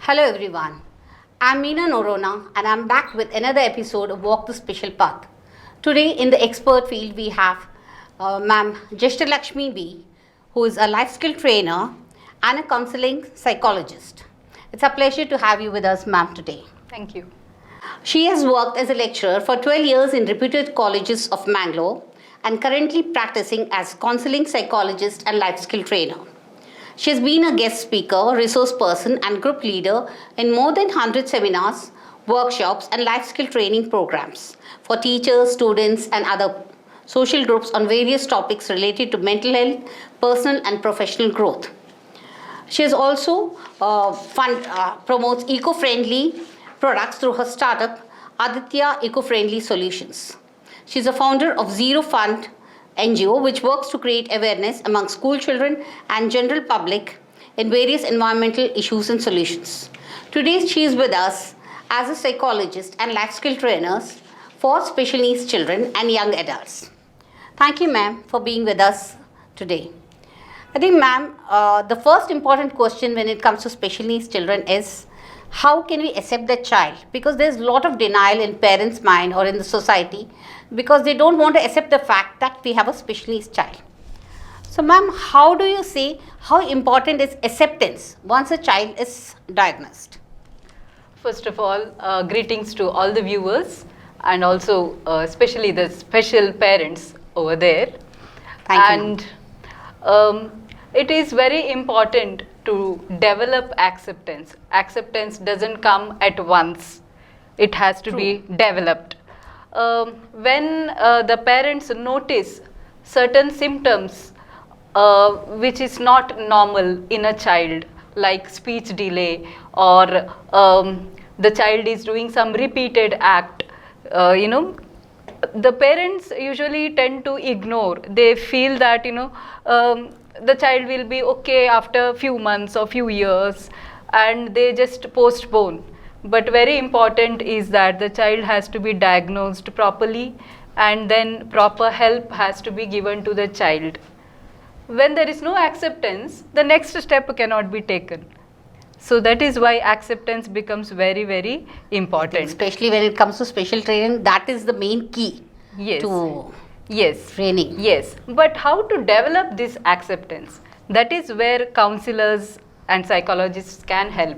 Hello everyone, I'm Meena Norona and I'm back with another episode of Walk the Special Path. Today in the expert field we have Ma'am Jestalaxmi B, who is a life skill trainer and a counseling psychologist. It's a pleasure to have you with us, ma'am, today. Thank you. She has worked as a lecturer for 12 years in reputed colleges of Mangalore and currently practicing as counseling psychologist and life skill trainer. She has been a guest speaker, resource person, and group leader in more than 100 seminars, workshops, and life skill training programs for teachers, students, and other social groups on various topics related to mental health, personal, and professional growth. She has also promotes eco-friendly products through her startup, Aditya Eco-Friendly Solutions. She is a founder of Zero Fund NGO, which works to create awareness among school children and general public in various environmental issues and solutions. Today, she is with us as a psychologist and life skill trainer for special needs children and young adults. Thank you, ma'am, for being with us today. I think, ma'am, the first important question when it comes to special needs children is, how can we accept the child? Because there's a lot of denial in parents' mind or in the society because they don't want to accept the fact that we have a special needs child. So, ma'am, how do you say how important is acceptance once a child is diagnosed? First of all, greetings to all the viewers and also especially the special parents over there. Thank you. And it is very important to develop acceptance. Acceptance doesn't come at once. It has to be developed. When the parents notice certain symptoms which is not normal in a child, like speech delay or the child is doing some repeated act, the parents usually tend to ignore. They feel that the child will be okay after a few months or few years, and they just postpone. But very important is that the child has to be diagnosed properly and then proper help has to be given to the child. When there is no acceptance, the next step cannot be taken. So that is why acceptance becomes very, very important. Especially when it comes to special training, that is the main key to training. Yes, but how to develop this acceptance? That is where counselors and psychologists can help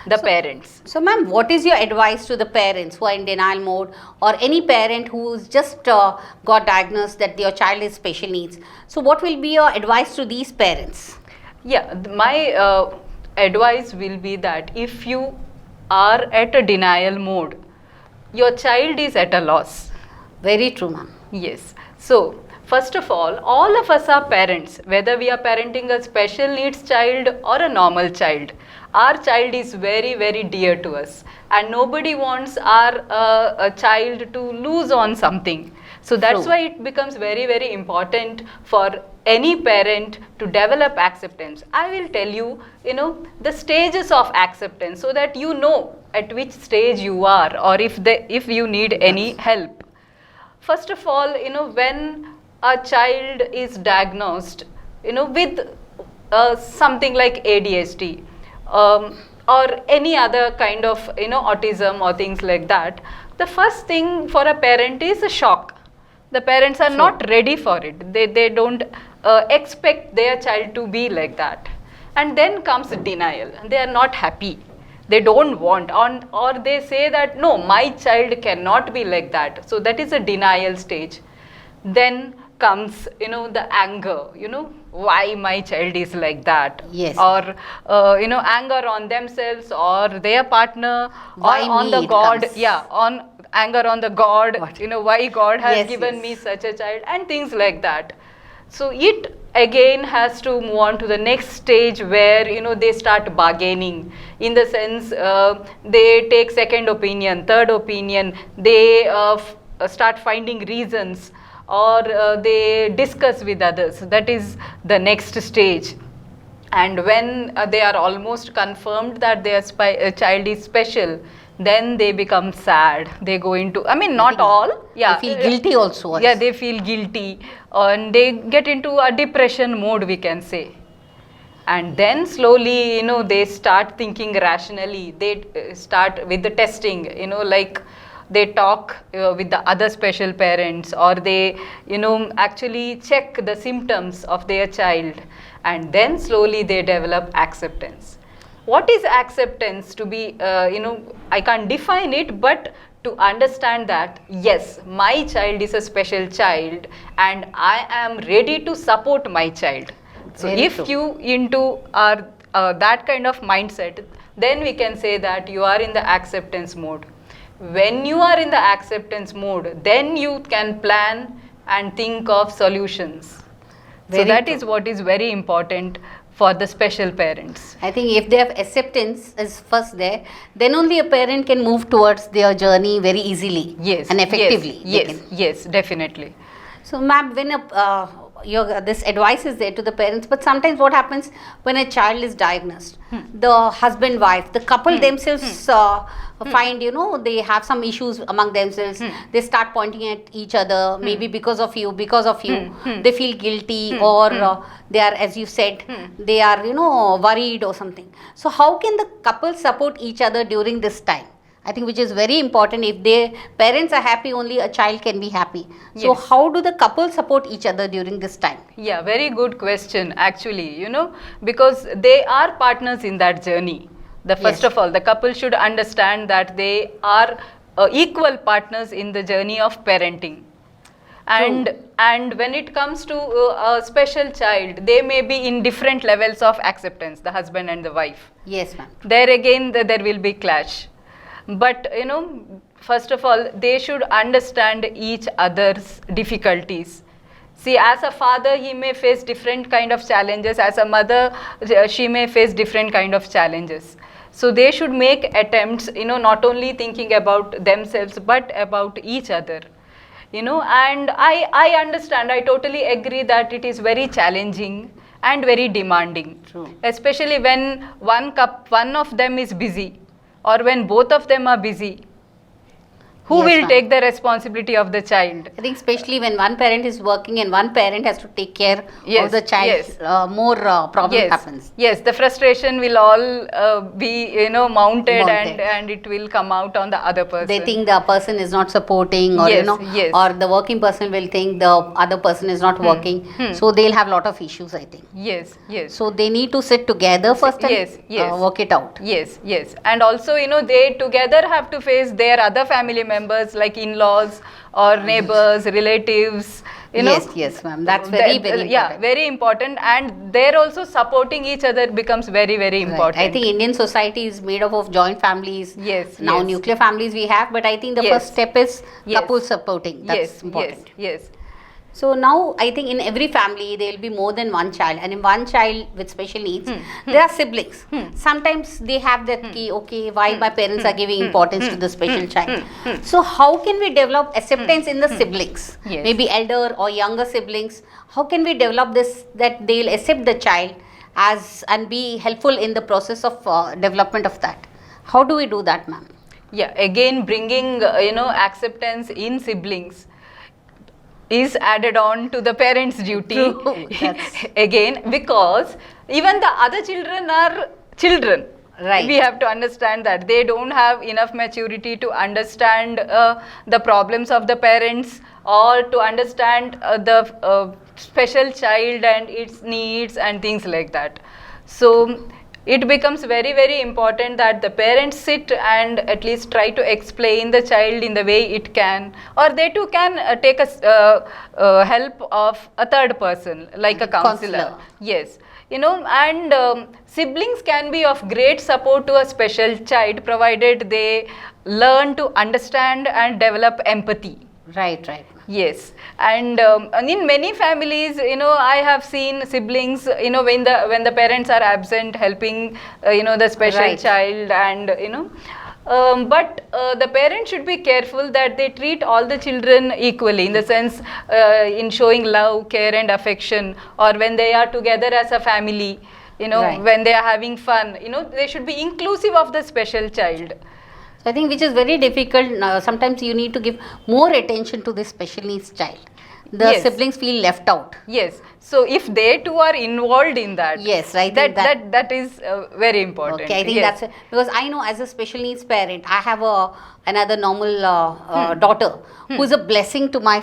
the parents. So, ma'am, what is your advice to the parents who are in denial mode or any parent who's just got diagnosed that your child is special needs? So, what will be your advice to these parents? Yeah, my advice will be that if you are at a denial mode, your child is at a loss. Very true, ma'am. Yes. So, first of all of us are parents, whether we are parenting a special needs child or a normal child. Our child is very, very dear to us, and nobody wants our a child to lose on something. So that's why it becomes very, very important for any parent to develop acceptance. I will tell you, the stages of acceptance so that you know at which stage you are or if you need any help. First of all, when a child is diagnosed, with something like ADHD or any other kind of, autism or things like that, the first thing for a parent is a shock. The parents are not ready for it. They don't expect their child to be like that. And then comes denial. They are not happy. They don't want, or they say that, no, my child cannot be like that. So that is a denial stage. Then comes, the anger, why my child is like that. Yes. Or, anger on themselves or their partner Why or on me the it God. comes. Yeah, on anger on the God, What? Why God has Yes, given yes. me such a child and things like that. So it again has to move on to the next stage where they start bargaining, in the sense they take second opinion, third opinion, they start finding reasons, or they discuss with others. That is the next stage. And when they are almost confirmed that their child is special, then they become sad. They go into, not all. Yeah. They feel guilty also. Yeah, they feel guilty and they get into a depression mode, we can say. And then slowly, they start thinking rationally. They start with the testing, like they talk with the other special parents, or they, actually check the symptoms of their child, and then slowly they develop acceptance. What is acceptance? To be, I can't define it, but to understand that, yes, my child is a special child and I am ready to support my child. So Very if true. you into are that kind of mindset, then we can say that you are in the acceptance mode. When you are in the acceptance mode, then you can plan and think of solutions. Very So that true. is what is very important for the special parents. I think if they have acceptance is first there, then only a parent can move towards their journey very easily Yes. and effectively. Yes. They Yes. can. Yes. Definitely. So, ma'am, when this advice is there to the parents, but sometimes what happens when a child is diagnosed, the husband, wife, the couple themselves find, they have some issues among themselves. They start pointing at each other, maybe because of you, they feel guilty, or they are, as you said, they are, worried or something. So, how can the couple support each other during this time? I think which is very important. If their parents are happy, only a child can be happy. So Yes. how do the couple support each other during this time? Yeah, very good question actually, because they are partners in that journey. First Yes. of all, the couple should understand that they are equal partners in the journey of parenting. And when it comes to a special child, they may be in different levels of acceptance, the husband and the wife. Yes, ma'am. There again, there will be clash. But first of all, they should understand each other's difficulties. See, as a father, he may face different kind of challenges. As a mother, she may face different kind of challenges. So they should make attempts, not only thinking about themselves, but about each other. And I understand, I totally agree that it is very challenging and very demanding. True. Especially when one of them is busy, or when both of them are busy. Who Yes, will ma'am. take the responsibility of the child? I think especially when one parent is working and one parent has to take care Yes, of the child, yes. more problem happens. Yes, the frustration will all be mounted, Mounted. and it will come out on the other person. They think the person is not supporting, or Yes, yes. or the working person will think the other person is not working. So they'll have lot of issues, I think. Yes, yes. So they need to sit together first and Yes, yes. work it out. Yes, yes. And also, they together have to face their other family members like in-laws or neighbors, relatives. Yes, ma'am. That's very, very important. Yeah, very important. And they're also supporting each other becomes very, very important. Right. I think Indian society is made up of joint families. Yes, Now yes. nuclear families we have, but I think the Yes. first step is Yes. couple supporting. That's yes, important. yes. So now I think in every family there will be more than one child, and in one child with special needs, there are siblings. Sometimes they have that key, okay, why my parents are giving importance to the special child. So how can we develop acceptance in the siblings? Yes. Maybe elder or younger siblings. How can we develop this, that they'll accept the child as and be helpful in the process of development of that? How do we do that, ma'am? Yeah, again bringing acceptance in siblings is added on to the parents' duty. True, that's- Again, because even the other children are children. Right. We have to understand that they don't have enough maturity to understand the problems of the parents, or to understand the special child and its needs and things like that. So it becomes very, very important that the parents sit and at least try to explain the child in the way it can, or they too can take a help of a third person like a counselor. Counselor. Yes, and siblings can be of great support to a special child, provided they learn to understand and develop empathy. Right, right. Yes, and in many families, I have seen siblings, when the parents are absent, helping, the special Right. child, and but the parents should be careful that they treat all the children equally, in the sense in showing love, care, and affection, or when they are together as a family, Right. when they are having fun, they should be inclusive of the special child. So I think which is very difficult. Sometimes you need to give more attention to this special needs child. the Yes. siblings feel left out. Yes. So if they too are involved in that, Yes, I think that is very important. Okay, I think Yes. that's it. Because I know as a special needs parent, I have another normal daughter who's a blessing to my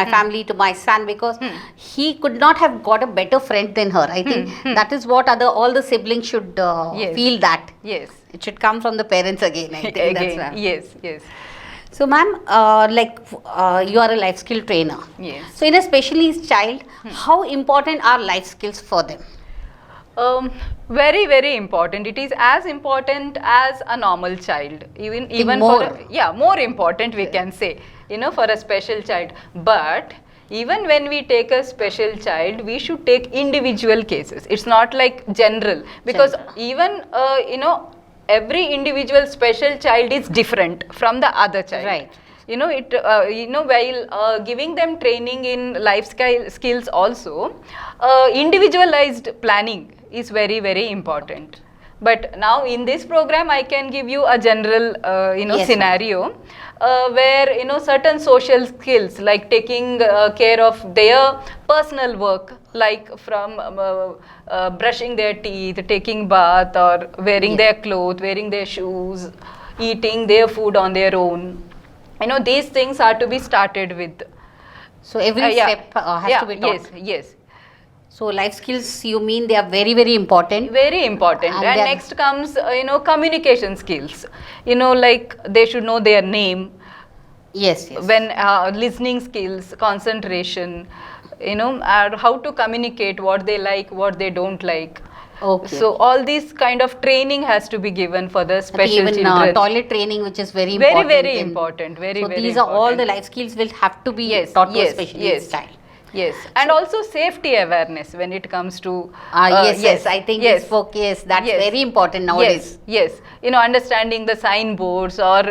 my family, to my son, because he could not have got a better friend than her. I think that is what all the siblings should Yes. feel that. Yes. It should come from the parents again. I think that's Again. right. Yes. Yes. So, ma'am, you are a life skill trainer. Yes. So, in a special needs child, how important are life skills for them? Very, very important. It is as important as a normal child. Even more. more important we can say. For a special child. But even when we take a special child, we should take individual cases. It's not like general, because even every individual special child is different from the other child. Right. While giving them training in life skills also, individualized planning is very, very important. But now in this program, I can give you a general, Yes, scenario where, certain social skills like taking care of their personal work, like from brushing their teeth, taking bath, or wearing their clothes, wearing their shoes, eating their food on their own. These things are to be started with. So, every step has to be taught. Yes, yes. So, life skills, you mean they are very, very important? Very important. And And then- next comes, communication skills. Like they should know their name. Yes, yes. When listening skills, concentration, how to communicate what they like, what they don't like. Okay. So all these kind of training has to be given for the I think special even children. toilet training, which is very Very, important. very in- important. Very, so very these are all the important. life skills will have to be Yes, taught to a yes, special yes. needs child. Yes, and also safety awareness when it comes to Yes, I think yes, it's focus. That's yes. very important nowadays. Yes, understanding the signboards, or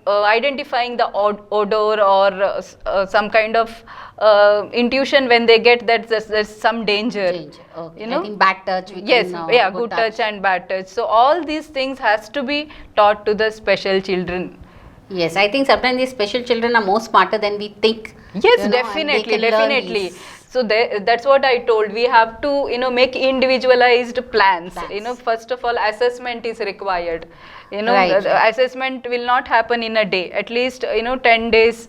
identifying the odor, or some kind of intuition when they get that there's some danger. Okay. I think bad touch. Yes, good touch and bad touch. So all these things has to be taught to the special children. Yes, I think sometimes these special children are more smarter than we think. Yes, and definitely, they can learn definitely. these. So that's what I told. We have to, make individualized plans. First of all, assessment is required. Right. The assessment will not happen in a day. At least, 10 days,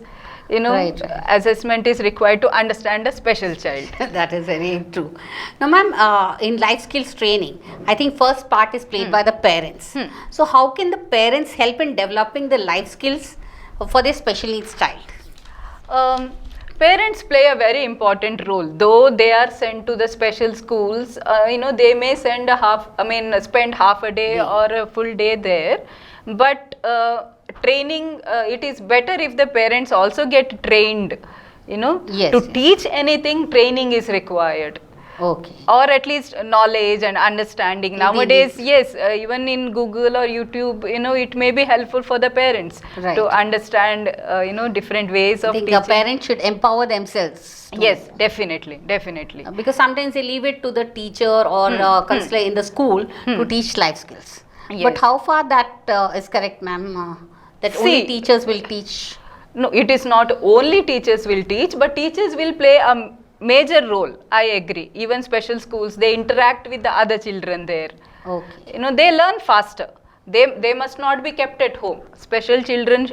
Right. assessment is required to understand a special child. That is very true. Now, ma'am, in life skills training, I think first part is played by the parents. So, how can the parents help in developing the life skills for their special needs child? Parents play a very important role. Though they are sent to the special schools, they may spend half a day or a full day there. But training, it is better if the parents also get trained. Yes, To yes. teach anything, training is required. Okay. Or at least knowledge and understanding. Indeed. Nowadays, yes, even in Google or YouTube, it may be helpful for the parents Right. to understand, different ways I of think teaching. the parents should empower themselves. Yes, definitely. Because sometimes they leave it to the teacher or counselor in the school to teach life skills. Yes. But how far that is correct, ma'am? That only See, teachers will teach. No, it is not only teachers will teach, but teachers will play a major role. I agree. Even special schools, they interact with the other children there. Okay. They learn faster. They must not be kept at home. Special children,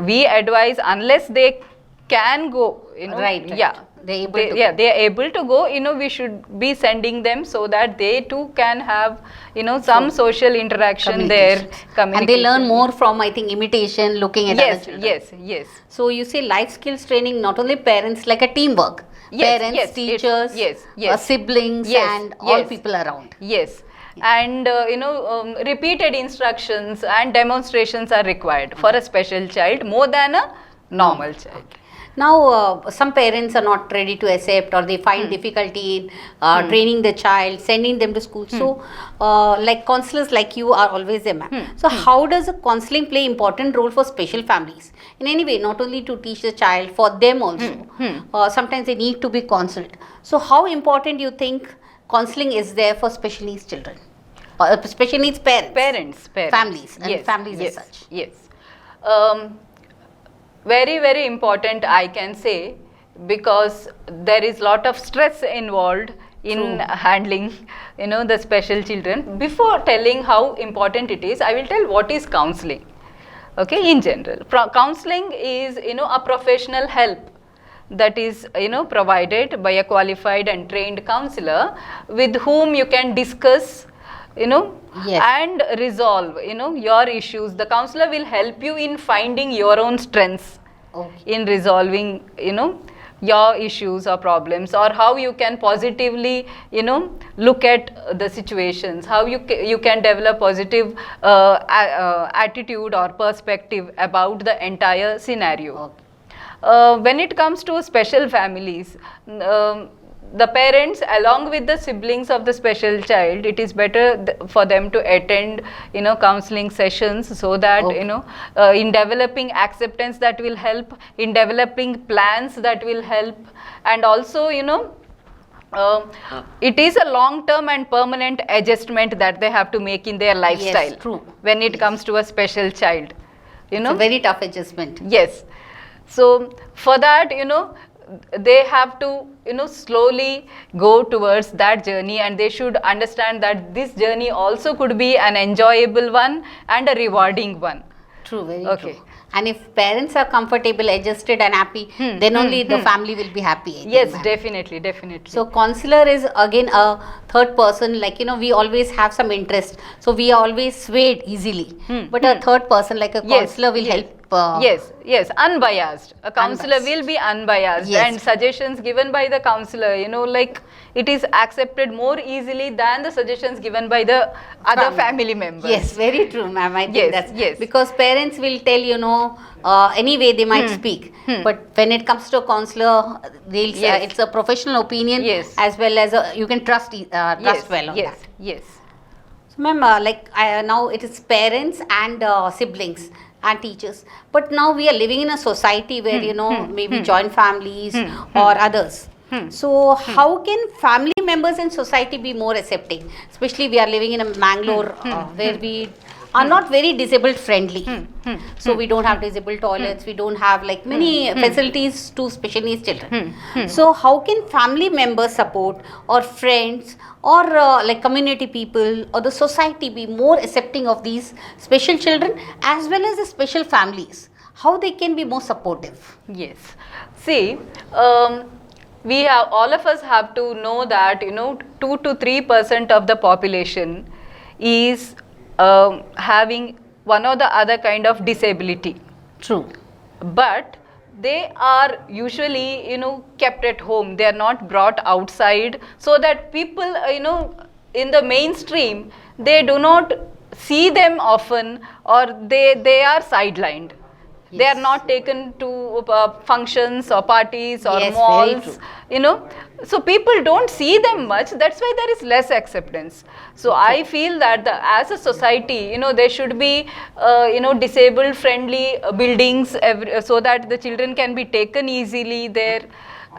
we advise, unless they can go, Right. yeah. They able They, to yeah, they are able to go, we should be sending them so that they too can have, some social interaction there. And they learn more from, I think, imitation, looking at other children. Yes. So you say life skills training, not only parents, like a teamwork. Yes, Parents, yes, teachers, yes. siblings, Yes, and all yes. people around. Yes. And repeated instructions and demonstrations are required for a special child more than a normal child. Now, some parents are not ready to accept, or they find difficulty in training the child, sending them to school. So, like counselors like you are always there, ma'am. So, how does a counseling play important role for special families? In any way, not only to teach the child, for them also. Sometimes they need to be counseled. So, how important do you think counseling is there for special needs children? Or special needs parents? Parents. Families and families as yes, such. Yes. Very, very important, I can say, because there is lot of stress involved in True. handling, the special children. Before telling how important it is, I will tell what is counseling. Okay, in general, counseling is, a professional help that is, provided by a qualified and trained counselor with whom you can discuss, Yes. and resolve, your issues. The counselor will help you in finding your own strengths Okay. in resolving, your issues or problems, or how you can positively, look at the situations, how you can develop positive attitude or perspective about the entire scenario. Okay. When it comes to special families, the parents along with the siblings of the special child, it is better for them to attend, counseling sessions, so that, Okay. In developing acceptance, that will help, in developing plans, that will help, and also, it is a long term and permanent adjustment that they have to make in their lifestyle. Yes, true. When it Yes. comes to a special child, It's a very tough adjustment. Yes. So for that, they have to, slowly go towards that journey, and they should understand that this journey also could be an enjoyable one and a rewarding one. True, very Okay. true. And if parents are comfortable, adjusted and happy, then only the family will be happy. I think, Yes, ma'am. definitely, definitely. So counselor is again a third person, like we always have some interest, so we are always swayed easily. But a third person like a Yes, counselor will yes. help. Yes, unbiased. A counselor Unbiased. will be unbiased, Yes. and suggestions given by the counselor, like it is accepted more easily than the suggestions given by the other family members. Yes, very true, ma'am. I think Yes, that's yes. because parents will tell anyway they might speak, but when it comes to a counselor, they'll say Yes. it's a professional opinion, Yes. as well as you can trust Yes, well on yes, that. yes. So, ma'am, now it is parents and siblings and teachers, but now we are living in a society where maybe joint families or others. So how can family members in society be more accepting? Especially we are living in a Mangalore where we are not very disabled friendly. So we don't have disabled toilets, we don't have like many facilities to special needs children. So how can family members support, or friends, or like community people or the society be more accepting of these special children as well as the special families? How they can be more supportive? Yes. See, we have, all of us have to know that 2 to 3% of the population is having one or the other kind of disability. True. But they are usually kept at home. They are not brought outside, so that people in the mainstream, they do not see them often, or they are sidelined. They are Yes. not taken to functions or parties or Yes, very malls, true. So people don't see them much. That's why there is less acceptance. So I feel that as a society, there should be, disabled friendly buildings, so that the children can be taken easily there.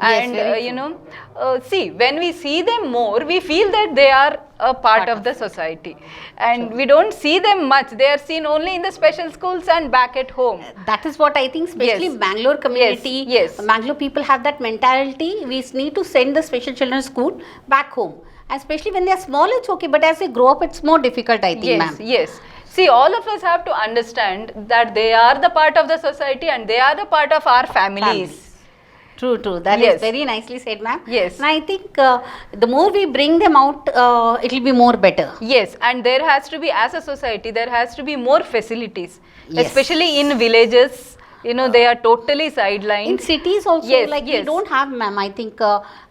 Yes, And very true. see, when we see them more, we feel that they are a part of the society, and we don't see them much. They are seen only in the special schools and back at home. That is what I think, especially Yes. Bangalore community. Yes. Bangalore people have that mentality. We need to send the special children to school back home. And especially when they are small, it's okay. But as they grow up, it's more difficult, I think, Yes, ma'am. yes. See, all of us have to understand that they are the part of the society, and they are the part of our families. True, true. That Yes. is very nicely said, ma'am. Yes. And I think the more we bring them out, it will be more better. Yes, and there has to be, as a society, there has to be more facilities, Yes. especially in villages. They are totally sidelined. In cities also, Yes, like we yes. don't have, ma'am, I think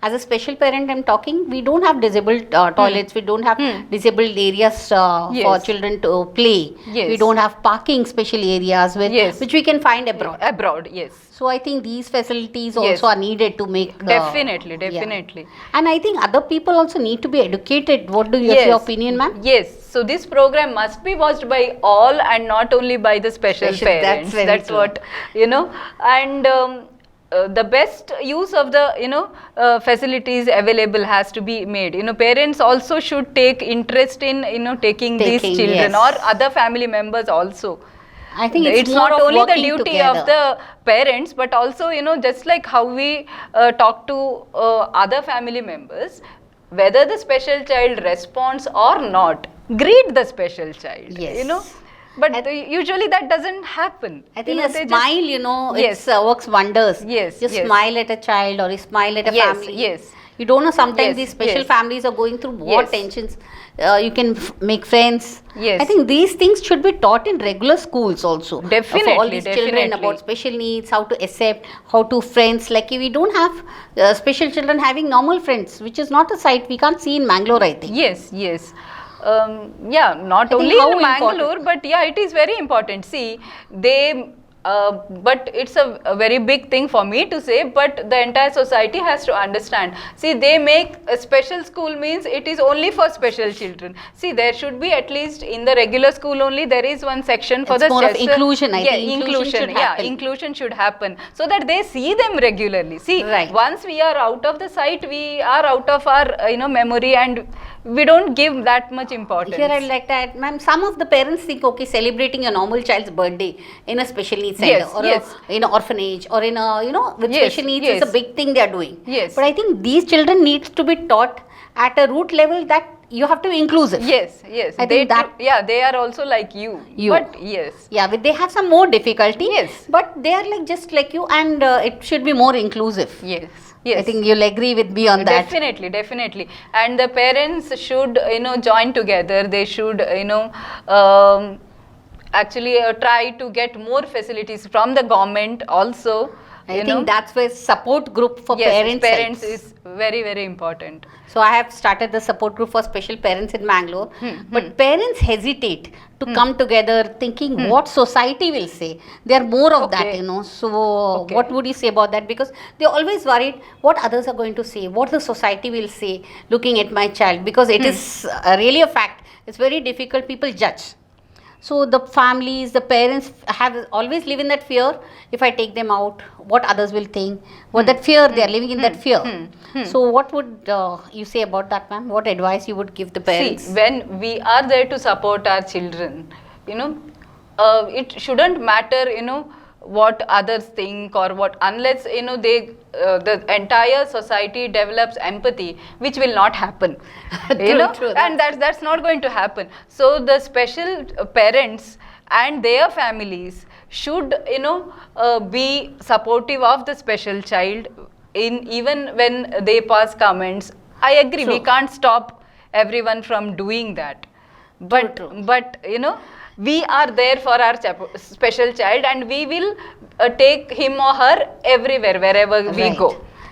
as a special parent I'm talking, we don't have disabled toilets, we don't have disabled areas for Yes. children to play. Yes. We don't have parking special areas Yes. which we can find abroad. Abroad, yes. So I think these facilities Yes. also are needed to make... Definitely, yeah. definitely. And I think other people also need to be educated. What do you Yes. your opinion, ma'am? Yes. So this program must be watched by all and not only by the special Special, parents. that's very true. what, and the best use of the, facilities available has to be made. Parents also should take interest in, taking these Taking, children, yes. or other family members also. I think it's more not of only the working duty together. of the parents, but also, just like how we talk to other family members, whether the special child responds or not, greet the special child. Yes. But usually that doesn't happen. I think they a smile, Yes. it works wonders. Yes, Just yes. smile at a child or you smile at a Yes, family. yes. You don't know, sometimes Yes, these special yes. families are going through what Yes. tensions. You can make friends. Yes. I think these things should be taught in regular schools also. For all Definitely, these children definitely. about special needs, how to accept, how to friends. Like we don't have special children having normal friends, which is not a sight we can't see in Mangalore, I think. Yes, yes. Not I think only how in Mangalore, important- but yeah, it is very important. See, but it's a very big thing for me to say, but the entire society has to understand. See, they make a special school means it is only for special children. See, there should be at least in the regular school only, there is one section for It's the more of special- inclusion, I yeah, think. Inclusion should happen. inclusion should happen so that they see them regularly. See, Right. once we are out of the sight, we are out of our memory, and we don't give that much importance. Here I'd like that, ma'am, some of the parents think, okay, celebrating a normal child's birthday in a special needs center Yes, or yes. in an orphanage or in a, with Yes, special needs yes. is a big thing they are doing. Yes. But I think these children needs to be taught at a root level that you have to be inclusive. Yes, yes. I think that- they are also like you. You. But yes. Yeah, but they have some more difficulty. Yes. But they are like just like you, and it should be more inclusive. Yes. Yes. I think you'll agree with me on that. Definitely, definitely. And the parents should, join together. They should, actually try to get more facilities from the government also. I think that's where support group for yes, parents helps. is very, very important. So I have started the support group for special parents in Mangalore. But parents hesitate to come together thinking what society will say. They are more of that, Okay. So Okay. what would you say about that? Because they're always worried what others are going to say, what the society will say looking at my child. Because it is really a fact. It's very difficult. People judge. So the families, the parents have always live in that fear. If I take them out, what others will think? What that fear, they are living in that fear. So what would you say about that, ma'am? What advice you would give the parents? See, when we are there to support our children, it shouldn't matter, what others think or what, unless, the entire society develops empathy, which will not happen. True, and that's not going to happen. So the special parents and their families should, be supportive of the special child even when they pass comments. I agree, we True. can't stop everyone from doing that. But, True. we are there for our special child, and we will take him or her everywhere, wherever we Right. go.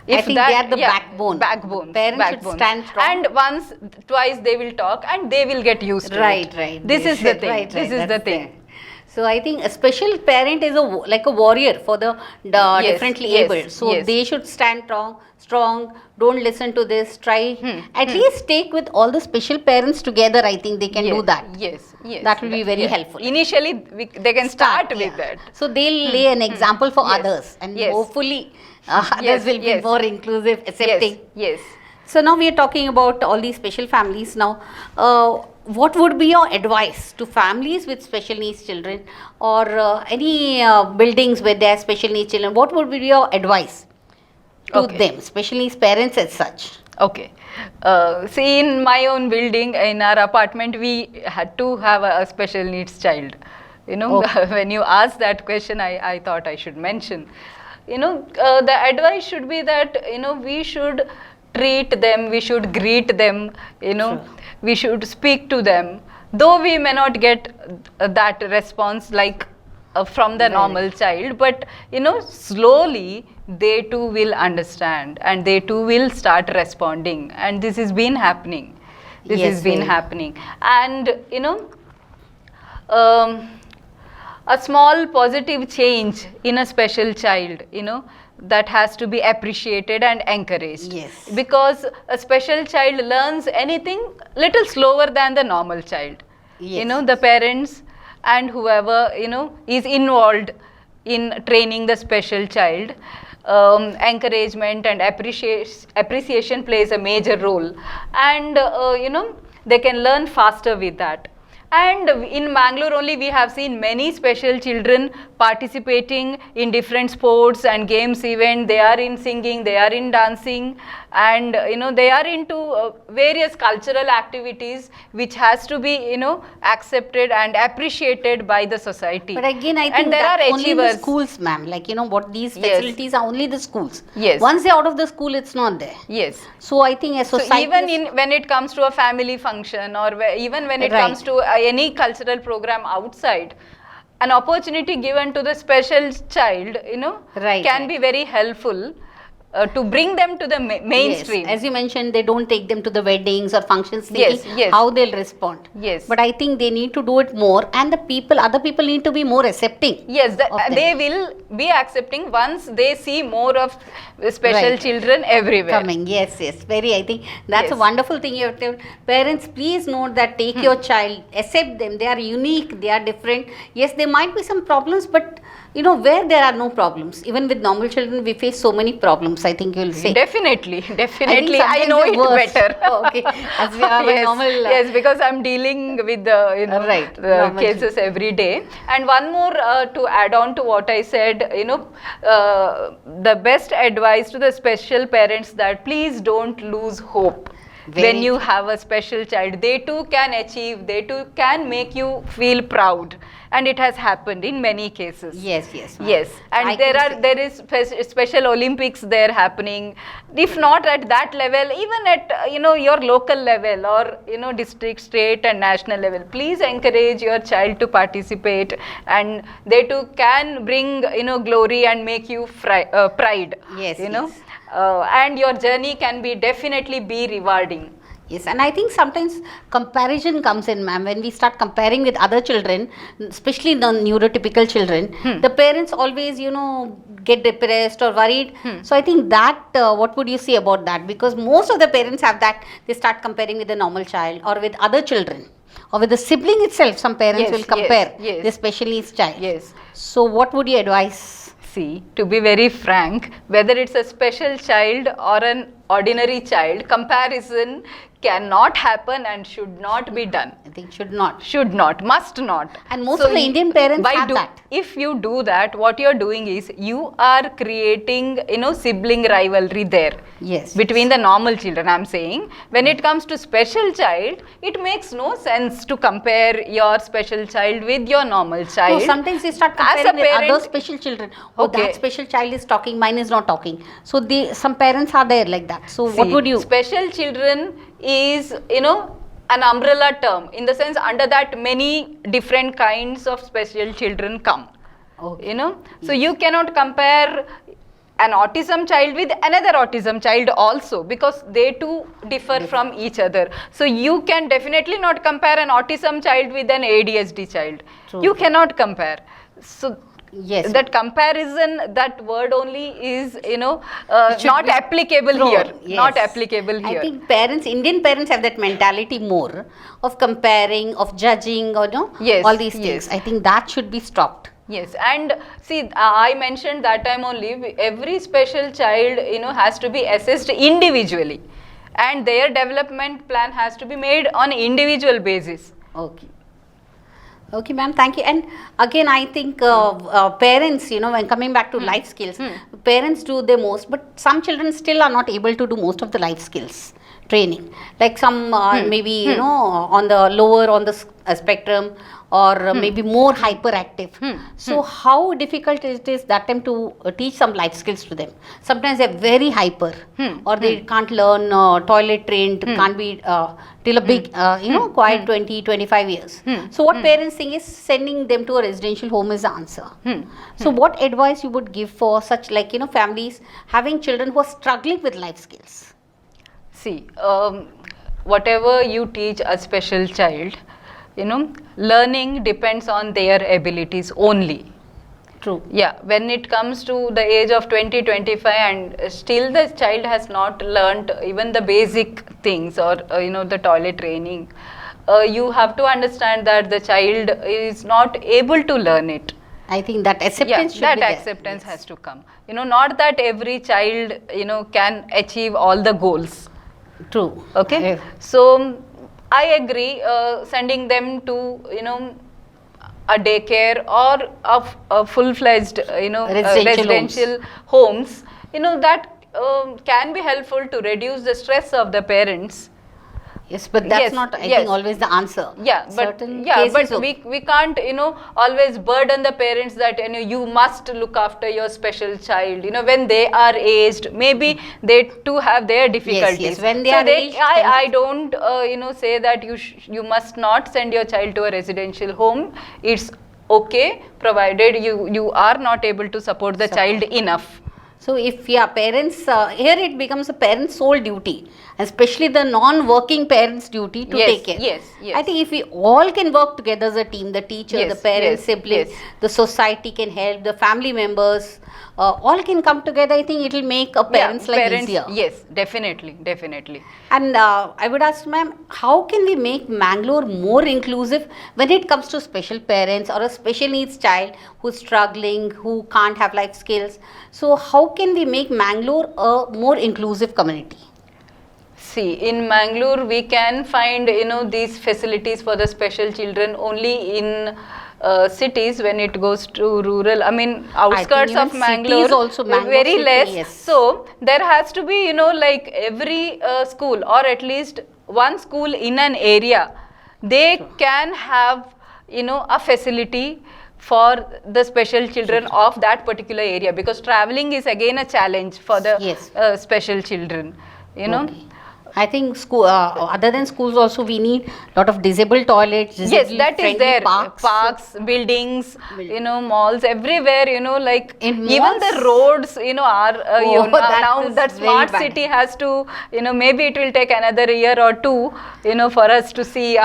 I think they are the backbone. Backbone. Parents should stand strong. And once, twice they will talk, and they will get used to Right, it. right. This is the thing. Right, This is the that's thing. there. So I think a special parent is like a warrior for the differently yes, able. So yes. they should stand strong. Don't listen to this. Try at least take with all the special parents together. I think they can do that. Yes, yes. That will be very helpful. Initially, they can start with yeah. that. So they'll lay an example for Yes, others, and yes. hopefully Yes, others will be yes. more inclusive, accepting. Yes. So now we are talking about all these special families. Now, what would be your advice to families with special needs children, or any buildings where there are special needs children? What would be your advice to Okay. them, special needs parents as such? Okay. See, in my own building, in our apartment, we had to have a special needs child. Okay. When you asked that question, I thought I should mention. The advice should be that, we should treat them, we should greet them, Sure. we should speak to them. Though we may not get that response like from the Right. normal child, but slowly they too will understand, and they too will start responding, and this has been happening. This Yes, has been very. happening. And a small positive change in a special child, that has to be appreciated and encouraged. Yes. Because a special child learns anything little slower than the normal child. Yes. The parents and whoever, is involved in training the special child, encouragement and appreciation plays a major role. And, they can learn faster with that. And in Mangalore only we have seen many special children participating in different sports and games event. They are in singing, they are in dancing, and they are into various cultural activities which has to be accepted and appreciated by the society. But again, I think and there that are only in the achievers. schools, ma'am. Like, what these Yes. facilities are only the schools. Yes. Once they're out of the school, it's not there. Yes. So I think as So society, even when it comes to a family function, or even when it Right. comes to any cultural program outside, an opportunity given to the special child, Right, can right. be very helpful to bring them to the mainstream. Yes. As you mentioned, they don't take them to the weddings or functions Yes, thinking yes. how they'll respond. Yes. But I think they need to do it more, and other people need to be more accepting. Yes, of them. they will be accepting once they see more of special Right. children everywhere. Coming, yes, very. I think that's a Yes. wonderful thing you have told. Parents, please note that take your child, accept them. They are unique, they are different. Yes, there might be some problems, but where there are no problems, even with normal children, we face so many problems. I think you'll say. Definitely. I sometimes know they're it worse. better. Oh, okay, as we have a Yes, normal. yes, because I'm dealing with the Right, the normal cases every day. And one more to add on to what I said, the best advice to the special parents, that please don't lose hope. When you have a special child, they too can achieve, they too can make you feel proud, and it has happened in many cases. Yes. Ma'am. Yes, and I can say. there is special Olympics there happening. If not at that level, even at your local level, or district, state and national level, please encourage your child to participate, and they too can bring glory and make you pride. Yes, yes. And your journey can definitely be rewarding. Yes, and I think sometimes comparison comes in, ma'am. When we start comparing with other children, especially the neurotypical children, the parents always, get depressed or worried. So I think that, what would you say about that? Because most of the parents have that, they start comparing with the normal child or with other children. Or with the sibling itself, some parents Yes, will compare yes. the specialist child. Yes. So what would you advise? See, to be very frank, whether it's a special child or an ordinary child, comparison cannot happen and should not be done. I think should not. Should not, must not. And most of the Indian parents have that. If you do that, what you're doing is you are creating, sibling rivalry there. Yes. Between the normal children, I'm saying. When it comes to special child, it makes no sense to compare your special child with your normal child. No, sometimes they start As a comparing with parent- other special children. Oh, Okay. that special child is talking, mine is not talking. So some parents are there like that. So what See, would you? Special children is, an umbrella term, in the sense under that many different kinds of special children come. Okay. So you cannot compare an autism child with another autism child also, because they too differ from each other. So you can definitely not compare an autism child with an ADHD child. True. You cannot compare. So Yes. that comparison, that word only is It should not be applicable thrown. here. Yes. Not applicable here. I think Indian parents have that mentality more of comparing, of judging, or Yes, all these yes. things. I think that should be stopped. Yes, and see, I mentioned that time only, every special child, has to be assessed individually, and their development plan has to be made on individual basis. Okay. Okay, ma'am, thank you. And again, I think parents, when coming back to life skills, parents do the most, but some children still are not able to do most of the life skills training. Like some maybe, on the lower on the spectrum, or maybe more hyperactive. So how difficult it is that time to teach some life skills to them? Sometimes they're very hyper, or they can't learn toilet trained, can't be till a big, quiet 20, 25 years. So what parents think is sending them to a residential home is the answer. So what advice you would give for such families having children who are struggling with life skills? See, whatever you teach a special child, learning depends on their abilities only. True. Yeah, when it comes to the age of 20, 25 and still the child has not learnt even the basic things, or the toilet training, you have to understand that the child is not able to learn it. I think that acceptance should that be there. acceptance has to come. Not that every child can achieve all the goals. True. Okay, so I agree, sending them to, a daycare or a full-fledged, residential homes, that can be helpful to reduce the stress of the parents. Yes, but that's not, I think, always the answer. Yeah, but we can't, always burden the parents that, you must look after your special child. When they are aged, maybe they too have their difficulties. Yes, when they are aged. I don't, say that you must not send your child to a residential home. It's okay, provided you are not able to support the child enough. So if parents, here it becomes a parent's sole duty, especially the non-working parents' duty to take care. Yes. I think if we all can work together as a team, the teacher, the parents, siblings, the society can help, the family members, all can come together. I think it will make a parent's life easier. Yes, definitely. And I would ask, ma'am, how can we make Mangalore more inclusive when it comes to special parents or a special needs child who's struggling, who can't have life skills? So how can we make Mangalore a more inclusive community? See, in Mangalore, we can find, these facilities for the special children only in cities. When it goes to rural, outskirts of Mangalore, also very city, less. Yes. So there has to be, like every school, or at least one school in an area, they can have, a facility for the special children of that particular area, because traveling is again a challenge for the special children, Okay. I think school, other than schools also, we need a lot of disabled toilets, yes, that is there. Parks, buildings, malls, everywhere, like in even malls? the roads, are, now that smart bad. city has to, maybe it will take another year or two, for us to see,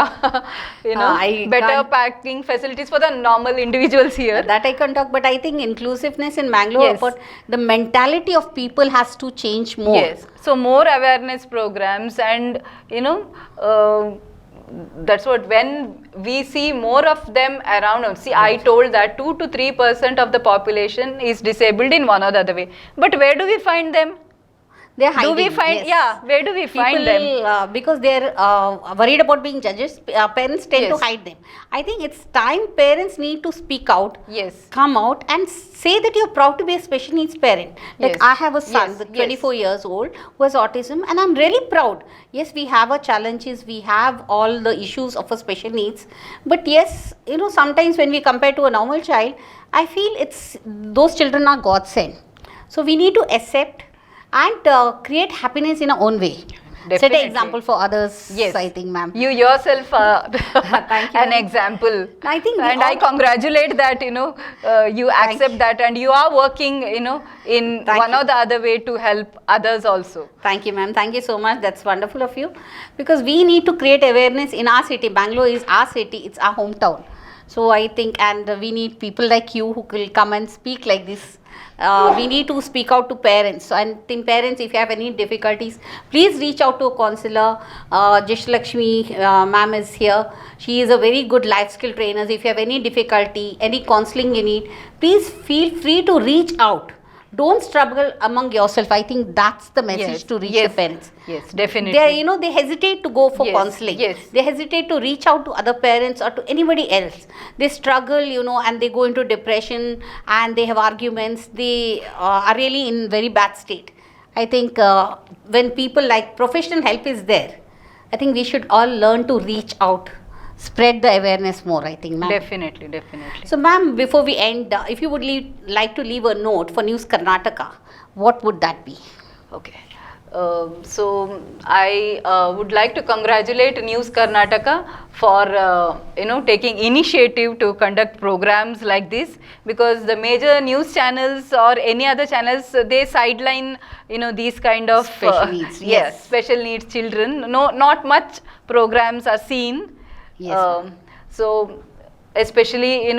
better parking facilities for the normal individuals here. That I can talk, but I think inclusiveness in Mangalore, but the mentality of people has to change more. Yes. So more awareness programs, and that's what, when we see more of them around. See, I told that 2 to 3% of the population is disabled in one or the other way. But where do we find them? They are hiding. Do we find? Yeah, where do we find them? Because they are worried about being judges. Parents tend to hide them. I think it's time parents need to speak out. Yes. Come out and say that you're proud to be a special needs parent. Like I have a son with 24 years old who has autism, and I'm really proud. Yes, we have our challenges. We have all the issues of a special needs. But yes, sometimes when we compare to a normal child, I feel those children are God sent. So we need to accept and create happiness in our own way. Definitely. Set an example for others. Yes, I think, ma'am. You yourself are Thank you, an example. I think, and I congratulate that you accept that, and you are working in one or the other way to help others also. Thank you, ma'am. Thank you so much. That's wonderful of you, because we need to create awareness in our city. Bangalore is our city. It's our hometown. So I think, and we need people like you who will come and speak like this. We need to speak out to parents. So, and think parents, if you have any difficulties, please reach out to a counselor. Jestalaxmi ma'am is here. She is a very good life skill trainer. If you have any difficulty, any counseling you need, please feel free to reach out. Don't struggle among yourself. I think that's the message to reach the parents. Yes, definitely. They hesitate to go for counseling. Yes. They hesitate to reach out to other parents or to anybody else. They struggle, and they go into depression and they have arguments. They are really in very bad state. I think when people like professional help is there, I think we should all learn to reach out. Spread the awareness more, I think, ma'am. Definitely. So, ma'am, before we end, if you would like to leave a note for News Karnataka, what would that be? Okay. So I would like to congratulate News Karnataka for taking initiative to conduct programs like this, because the major news channels or any other channels, they sideline these kind of special needs. Yes, special needs children. No, not much programs are seen. Yes. So especially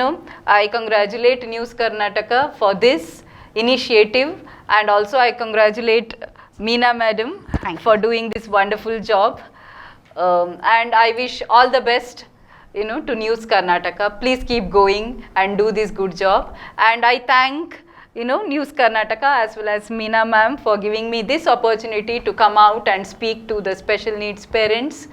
I congratulate News Karnataka for this initiative, and also I congratulate Meena madam for doing this wonderful job, and I wish all the best to News Karnataka. Please keep going and do this good job, and I thank News Karnataka as well as Meena ma'am for giving me this opportunity to come out and speak to the special needs parents.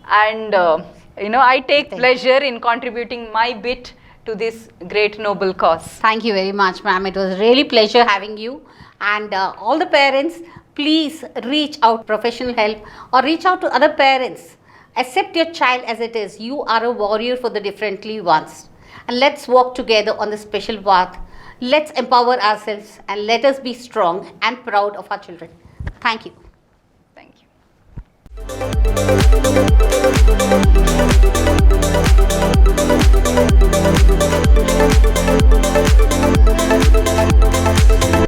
And I take pleasure in contributing my bit to this great noble cause. Thank you very much, ma'am. It was really pleasure having you. And all the parents, please reach out professional help or reach out to other parents. Accept your child as it is. You are a warrior for the differently ones. And let's walk together on the special path. Let's empower ourselves and let us be strong and proud of our children. Thank you. Thank you.